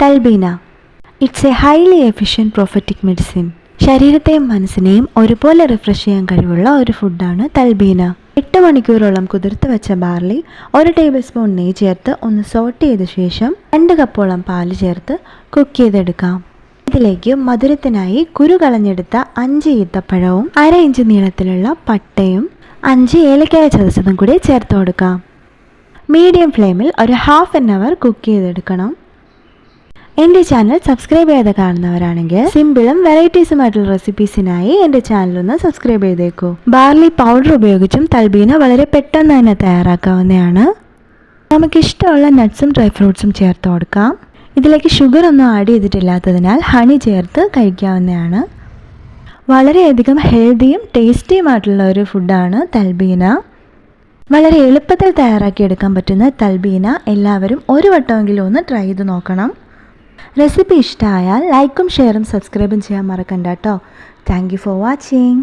തൽബീന. It's a highly efficient prophetic medicine. ശരീരത്തെയും മനസ്സിനെയും ഒരുപോലെ റിഫ്രഷ് ചെയ്യാൻ കഴിവുള്ള ഒരു ഫുഡാണ് തൽബീന. 8 മണിക്കൂറോളം കുതിർത്ത് വെച്ച ബാർലി 1 ടേബിൾ സ്പൂൺ നെയ്യ് ചേർത്ത് ഒന്ന് സോട്ട് ചെയ്ത ശേഷം 2 കപ്പോളം പാല് ചേർത്ത് കുക്ക് ചെയ്തെടുക്കാം. ഇതിലേക്ക് മധുരത്തിനായി കുരു കളഞ്ഞെടുത്ത 5 ഈത്തപ്പഴവും 1/2 ഇഞ്ച് നീളത്തിലുള്ള പട്ടയും 5 ഏലക്കായ ചതച്ചതും കൂടി ചേർത്ത് കൊടുക്കാം. മീഡിയം ഫ്ലെയിമിൽ ഒരു ½ an hour കുക്ക് ചെയ്തെടുക്കണം. എൻ്റെ ചാനൽ സബ്സ്ക്രൈബ് ചെയ്ത് കാണുന്നവരാണെങ്കിൽ സിമ്പിളും വെറൈറ്റീസുമായിട്ടുള്ള റെസിപ്പീസിനായി എൻ്റെ ചാനലൊന്ന് സബ്സ്ക്രൈബ് ചെയ്തേക്കൂ. ബാർലി പൗഡർ ഉപയോഗിച്ചും തൽബീന വളരെ പെട്ടെന്ന് തന്നെ തയ്യാറാക്കാവുന്നതാണ്. നമുക്കിഷ്ടമുള്ള നട്ട്സും ഡ്രൈ ഫ്രൂട്ട്സും ചേർത്ത് കൊടുക്കാം. ഇതിലേക്ക് ഷുഗർ ഒന്നും ആഡ് ചെയ്തിട്ടില്ലാത്തതിനാൽ ഹണി ചേർത്ത് കഴിക്കാവുന്നതാണ്. വളരെയധികം ഹെൽത്തിയും ടേസ്റ്റിയുമായിട്ടുള്ള ഒരു ഫുഡാണ് തൽബീന. വളരെ എളുപ്പത്തിൽ തയ്യാറാക്കിയെടുക്കാൻ പറ്റുന്ന തൽബീന എല്ലാവരും ഒരു വട്ടമെങ്കിലും ഒന്ന് ട്രൈ ചെയ്ത് നോക്കണം. റെസിപ്പി ഇഷ്ടമായാൽ ലൈക്കും ഷെയറും സബ്സ്ക്രൈബും ചെയ്യാൻ മറക്കണ്ട കേട്ടോ. Thank you for watching.